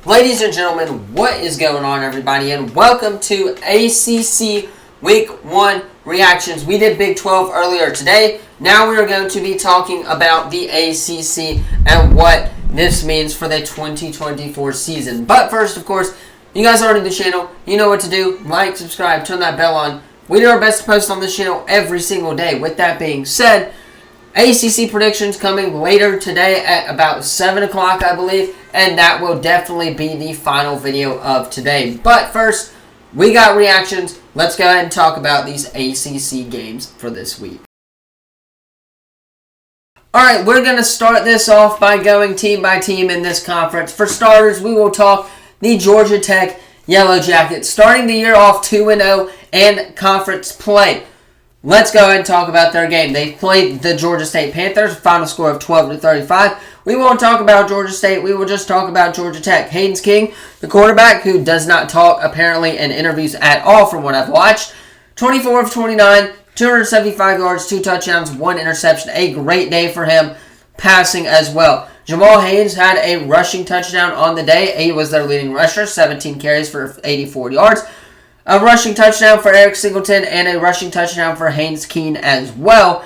Ladies and gentlemen, what is going on, everybody, and welcome to ACC Week 1 Reactions. We did Big 12 earlier today. Now we are going to be talking about the ACC and what this means for the 2024 season. But first, of course, you guys are new to the channel. You know what to do. Like, subscribe, turn that bell on. We do our best to post on this channel every single day. With that being said, ACC predictions coming later today at about 7 o'clock, I believe, and that will definitely be the final video of today. But first, we got reactions. Let's go ahead and talk about these ACC games for this week. Alright, we're going to start this off by going team by team in this conference. For starters, we will talk the Georgia Tech Yellow Jackets, starting the year off 2-0 in conference play. Let's go ahead and talk about their game. They played the Georgia State Panthers, final score of 12-35. We won't talk about Georgia State. We will just talk about Georgia Tech. Haynes King, the quarterback, who does not talk apparently in interviews at all from what I've watched. 24 of 29, 275 yards, 2 touchdowns, 1 interception. A great day for him passing as well. Jamal Haynes had a rushing touchdown on the day. He was their leading rusher, 17 carries for 84 yards. A rushing touchdown for Eric Singleton and a rushing touchdown for Haynes King as well.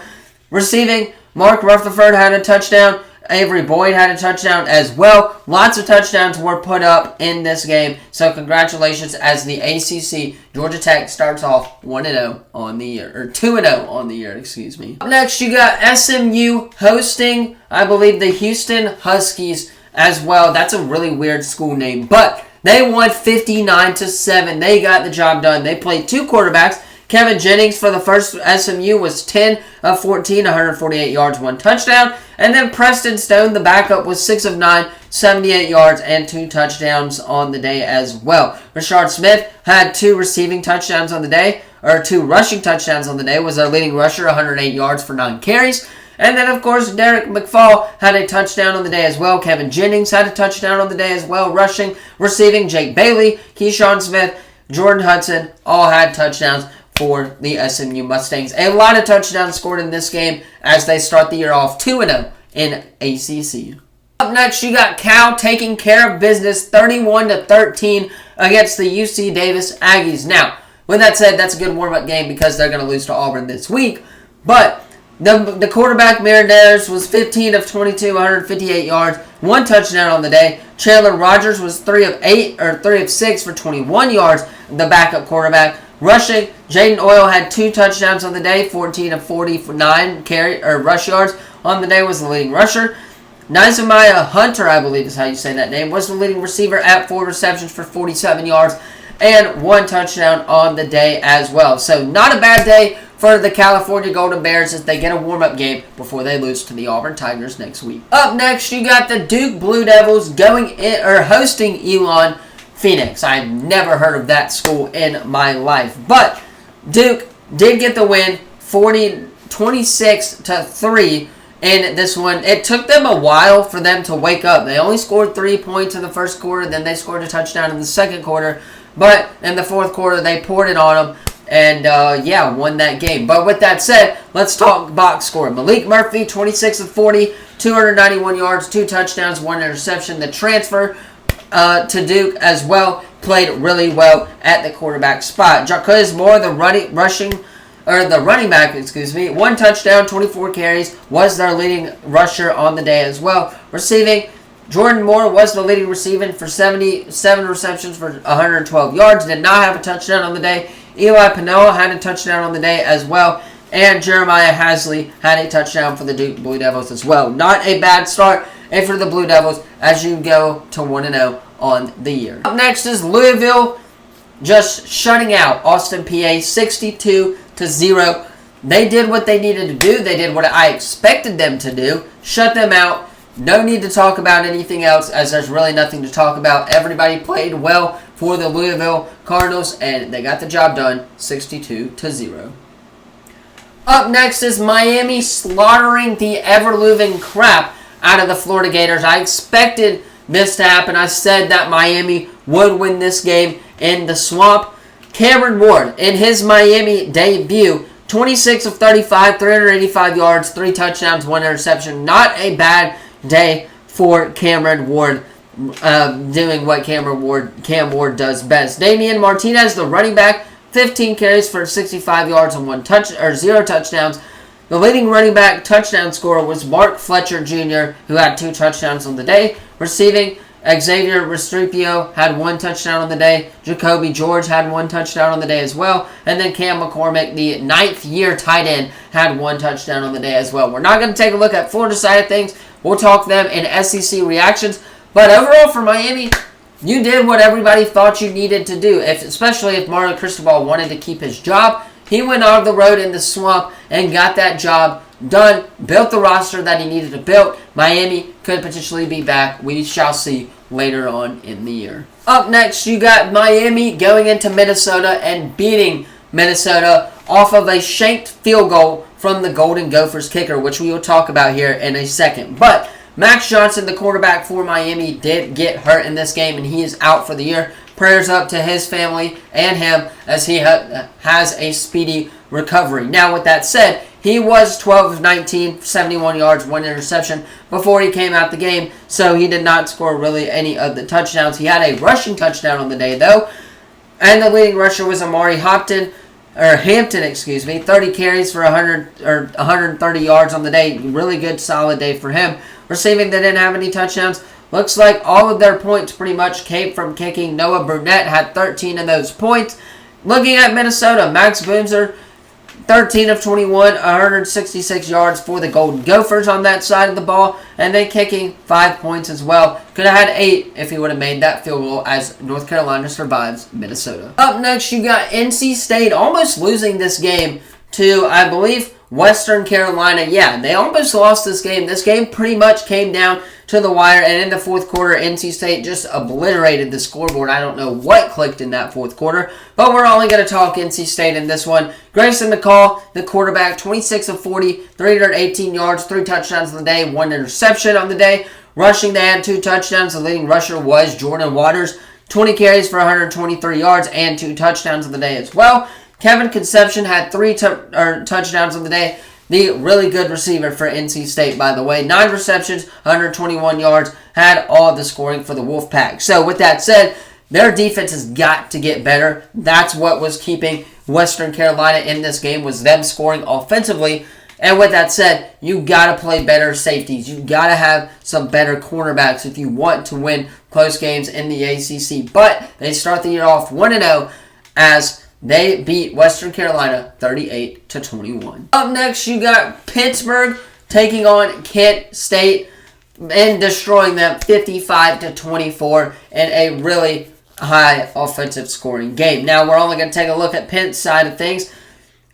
Receiving, Mark Rutherford had a touchdown. Avery Boyd had a touchdown as well. Lots of touchdowns were put up in this game. So congratulations as the ACC Georgia Tech starts off 1-0 on the year, or 2-0 on the year, excuse me. Up next, you got SMU hosting, I believe, the Houston Huskies as well. That's a really weird school name, but they won 59-7. They got the job done. They played 2 quarterbacks. Kevin Jennings for the first SMU was 10 of 14, 148 yards, 1 touchdown. And then Preston Stone, the backup, was 6 of 9, 78 yards, and 2 touchdowns on the day as well. Rashard Smith had 2 receiving touchdowns on the day, or 2 rushing touchdowns on the day, was our leading rusher, 108 yards for 9 carries. And then, of course, Derek McFall had a touchdown on the day as well. Kevin Jennings had a touchdown on the day as well. Rushing, receiving, Jake Bailey, Keyshawn Smith, Jordan Hudson all had touchdowns for the SMU Mustangs. A lot of touchdowns scored in this game as they start the year off 2-0 in ACC. Up next, you got Cal taking care of business 31-13 against the UC Davis Aggies. Now, with that said, that's a good warm-up game because they're going to lose to Auburn this week. But the quarterback, Mariners, was 15 of 22, 158 yards, 1 touchdown on the day. Chandler Rogers was 3 of 6 for 21 yards, the backup quarterback. Rushing, Jaden Oil had 2 touchdowns on the day, 14 of 40 for 9 rush yards on the day, was the leading rusher. Nizamiah Hunter, I believe is how you say that name, was the leading receiver at 4 receptions for 47 yards and 1 touchdown on the day as well. So not a bad day for the California Golden Bears as they get a warm-up game before they lose to the Auburn Tigers next week. Up next, you got the Duke Blue Devils hosting Elon Phoenix. I've never heard of that school in my life. But Duke did get the win, 26-3 in this one. It took them a while for them to wake up. They only scored 3 points in the first quarter, then they scored a touchdown in the second quarter. But in the fourth quarter, they poured it on them and, won that game. But with that said, let's talk box score. Malik Murphy, 26 of 40, 291 yards, 2 touchdowns, 1 interception. The transfer to Duke as well played really well at the quarterback spot. Jarquez Moore, the running back, 1 touchdown, 24 carries, was their leading rusher on the day as well. Receiving, Jordan Moore was the leading receiver for 77 receptions for 112 yards. Did not have a touchdown on the day. Eli Panoa had a touchdown on the day as well. And Jeremiah Hasley had a touchdown for the Duke Blue Devils as well. Not a bad start for the Blue Devils as you go to 1-0 on the year. Up next is Louisville just shutting out Austin PA 62-0. They did what they needed to do. They did what I expected them to do. Shut them out. No need to talk about anything else as there's really nothing to talk about. Everybody played well for the Louisville Cardinals and they got the job done 62-0. Up next is Miami slaughtering the ever-loving crap out of the Florida Gators. I expected this to happen. I said that Miami would win this game in the Swamp. Cameron Ward, in his Miami debut, 26 of 35, 385 yards, 3 touchdowns, 1 interception. Not a bad day for Cameron Ward doing what Cam Ward does best. Damian Martinez, the running back, 15 carries for 65 yards and 0 touchdowns. The leading running back touchdown scorer was Mark Fletcher Jr., who had 2 touchdowns on the day. Receiving, Xavier Restrepo had 1 touchdown on the day. Jacoby George had 1 touchdown on the day as well. And then Cam McCormick, the 9th-year tight end, had 1 touchdown on the day as well. We're not going to take a look at Florida side of things. We'll talk them in SEC reactions. But overall for Miami, you did what everybody thought you needed to do, especially if Mario Cristobal wanted to keep his job. He went on the road in the swamp and got that job done, built the roster that he needed to build. Miami could potentially be back. We shall see later on in the year. Up next, you got Miami going into Minnesota and beating Minnesota off of a shanked field goal from the Golden Gophers kicker, which we will talk about here in a second. But Max Johnson, the quarterback for Miami, did get hurt in this game, and he is out for the year. Prayers up to his family and him as he has a speedy recovery. Now, with that said, he was 12 of 19, 71 yards, 1 interception before he came out the game, so he did not score really any of the touchdowns. He had a rushing touchdown on the day, though, and the leading rusher was Amari Hampton, 30 carries for 130 yards on the day. Really good, solid day for him. Receiving, they didn't have any touchdowns. Looks like all of their points pretty much came from kicking. Noah Burnett had 13 of those points. Looking at Minnesota, Max Boonzer, 13 of 21, 166 yards for the Golden Gophers on that side of the ball. And then kicking 5 points as well. Could have had 8 if he would have made that field goal as North Carolina survives Minnesota. Up next, you got NC State almost losing this game to, I believe, Western Carolina. Yeah, they almost lost this game. This game pretty much came down to the wire, and in the fourth quarter, NC State just obliterated the scoreboard. I don't know what clicked in that fourth quarter, but we're only going to talk NC State in this one. Grayson McCall, the quarterback, 26 of 40, 318 yards, 3 touchdowns on the day, 1 interception on the day. Rushing, they had 2 touchdowns. The leading rusher was Jordan Waters, 20 carries for 123 yards and 2 touchdowns on the day as well. Kevin Conception had 3 touchdowns on the day. The really good receiver for NC State, by the way. 9 receptions, 121 yards, had all the scoring for the Wolfpack. So with that said, their defense has got to get better. That's what was keeping Western Carolina in this game, was them scoring offensively. And with that said, you got to play better safeties. You got to have some better cornerbacks if you want to win close games in the ACC. But they start the year off 1-0 as they beat Western Carolina 38-21. Up next, you got Pittsburgh taking on Kent State and destroying them 55-24 in a really high offensive scoring game. Now, we're only going to take a look at Pitt's side of things.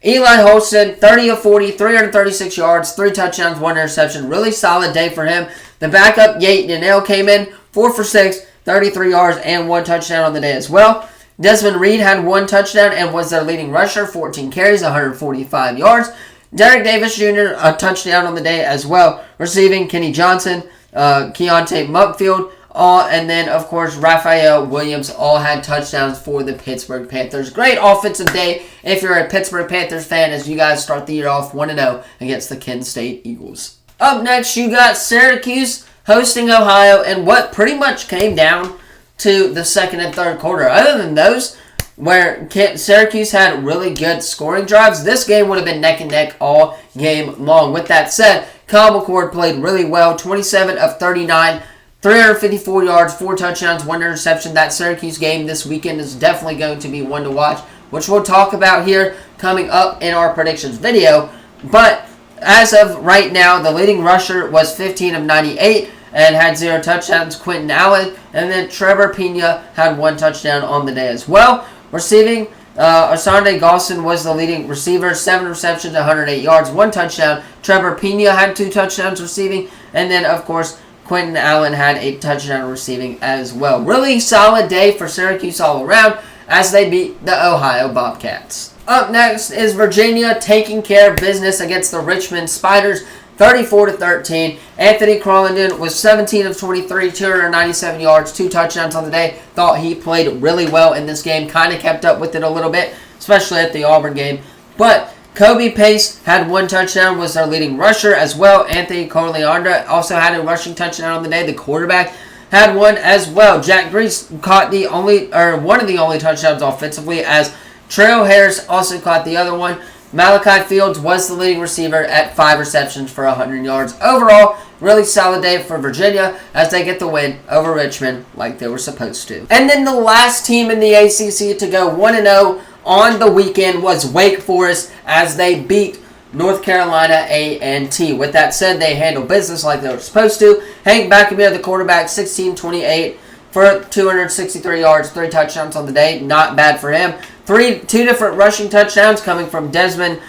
Eli Holston, 30 of 40, 336 yards, 3 touchdowns, 1 interception. Really solid day for him. The backup, Yate Nanell, came in 4 for 6, 33 yards, and 1 touchdown on the day as well. Desmond Reed had 1 touchdown and was their leading rusher, 14 carries, 145 yards. Derek Davis Jr., a touchdown on the day as well. Receiving, Kenny Johnson, Keontae Muckfield, and then, of course, Raphael Williams all had touchdowns for the Pittsburgh Panthers. Great offensive day if you're a Pittsburgh Panthers fan as you guys start the year off 1-0 against the Kent State Eagles. Up next, you got Syracuse hosting Ohio in what pretty much came down to the second and third quarter. Other than those, where Syracuse had really good scoring drives, this game would have been neck and neck all game long. With that said, Kyle McCord played really well, 27 of 39, 354 yards, 4 touchdowns, 1 interception. That Syracuse game this weekend is definitely going to be one to watch, which we'll talk about here coming up in our predictions video. But as of right now, the leading rusher was 15 of 98, and had 0 touchdowns, Quentin Allen. And then Trevor Pena had 1 touchdown on the day as well. Receiving, Asante Gosson was the leading receiver, 7 receptions, 108 yards, 1 touchdown. Trevor Pena had 2 touchdowns receiving. And then, of course, Quentin Allen had a touchdown receiving as well. Really solid day for Syracuse all around as they beat the Ohio Bobcats. Up next is Virginia taking care of business against the Richmond Spiders, 34-13. Anthony Crowlenden was 17 of 23, 297 yards, 2 touchdowns on the day. Thought he played really well in this game. Kind of kept up with it a little bit, especially at the Auburn game. But Kobe Pace had 1 touchdown, was their leading rusher as well. Anthony Corleandra also had a rushing touchdown on the day, the quarterback. had one as well. Jack Grease caught one of the only touchdowns offensively, as Trail Harris also caught the other one. Malachi Fields was the leading receiver at 5 receptions for 100 yards. Overall, really solid day for Virginia as they get the win over Richmond like they were supposed to. And then the last team in the ACC to go 1-0 on the weekend was Wake Forest as they beat North Carolina A&T. With that said, they handled business like they were supposed to. Hank Backamere, the quarterback, 16-28 for 263 yards, 3 touchdowns on the day. Not bad for him. Two different rushing touchdowns coming from Desmond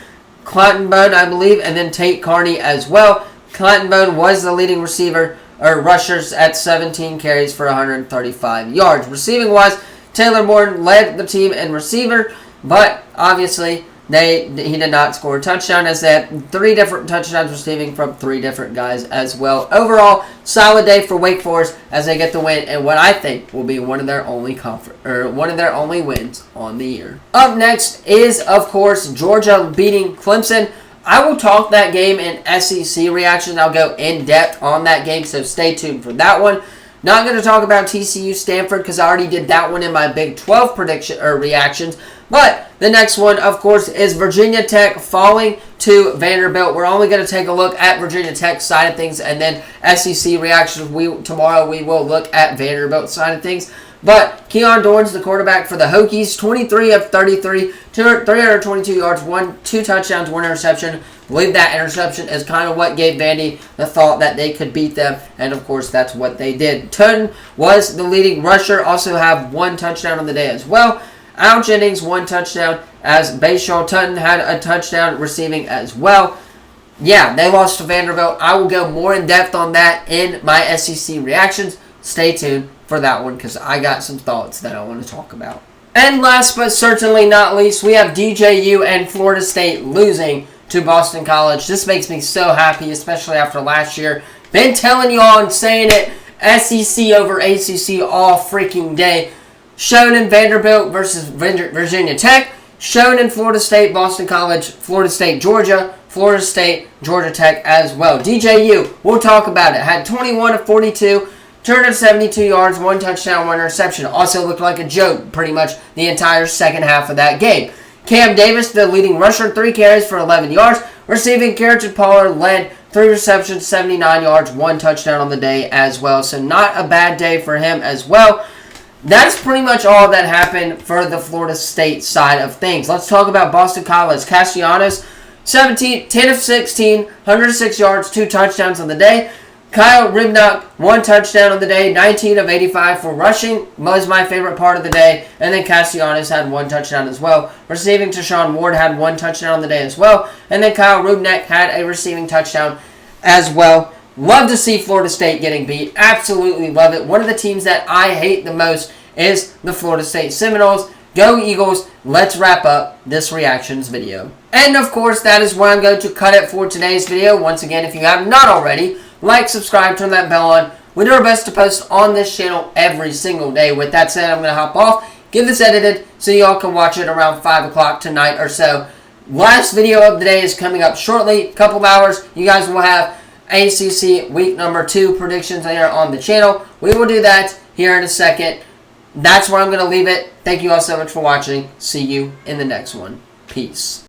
Clattenbone, I believe, and then Tate Carney as well. Clattenbone was the leading rushers at 17 carries for 135 yards. Receiving wise, Taylor Morton led the team in receiver, but obviously he did not score a touchdown, as they had 3 different touchdowns receiving from 3 different guys as well. Overall, solid day for Wake Forest as they get the win, and what I think will be one of their only wins on the year. Up next is, of course, Georgia beating Clemson. I will talk that game in SEC reactions. I'll go in depth on that game, so stay tuned for that one. Not going to talk about TCU Stanford because I already did that one in my Big 12 reactions. But the next one, of course, is Virginia Tech falling to Vanderbilt. We're only going to take a look at Virginia Tech's side of things, and then SEC reactions. Tomorrow we will look at Vanderbilt's side of things. But Keon Dorns, the quarterback for the Hokies, 23 of 33, 322 yards, 2 touchdowns, 1 interception. I believe that interception is kind of what gave Vandy the thought that they could beat them, and of course that's what they did. Tutton was the leading rusher, also have 1 touchdown on the day as well. Al Jennings, 1 touchdown, as Bashaw Tutton had a touchdown receiving as well. Yeah, they lost to Vanderbilt. I will go more in depth on that in my SEC reactions. Stay tuned for that one because I got some thoughts that I want to talk about. And last but certainly not least, we have DJU and Florida State losing to Boston College. This makes me so happy, especially after last year. Been telling y'all and saying it, SEC over ACC all freaking day. Shown in Vanderbilt versus Virginia Tech. Shown in Florida State, Boston College, Florida State, Georgia, Florida State, Georgia Tech as well. DJU, we'll talk about it. Had 21 of 42, 272 yards, 1 touchdown, 1 interception. Also looked like a joke pretty much the entire second half of that game. Cam Davis, the leading rusher, 3 carries for 11 yards. Receiving, Carrington Pollard led 3 receptions, 79 yards, 1 touchdown on the day as well. So not a bad day for him as well. That's pretty much all that happened for the Florida State side of things. Let's talk about Boston College. Castellanos, 10 of 16, 106 yards, 2 touchdowns on the day. Kyle Ribnock, 1 touchdown on the day, 19 of 85 for rushing, was my favorite part of the day. And then Castellanos had 1 touchdown as well. Receiving, Tashawn Ward had 1 touchdown on the day as well. And then Kyle Ribnock had a receiving touchdown as well. Love to see Florida State getting beat. Absolutely love it. One of the teams that I hate the most is the Florida State Seminoles. Go Eagles. Let's wrap up this reactions video. And of course, that is where I'm going to cut it for today's video. Once again, if you have not already, like, subscribe, turn that bell on. We do our best to post on this channel every single day. With that said, I'm going to hop off, get this edited, so y'all can watch it around 5 o'clock tonight or so. Last video of the day is coming up shortly. Couple hours. You guys will have ACC week number 2 predictions here on the channel. We will do that here in a second. That's where I'm going to leave it. Thank you all so much for watching. See you in the next one. Peace.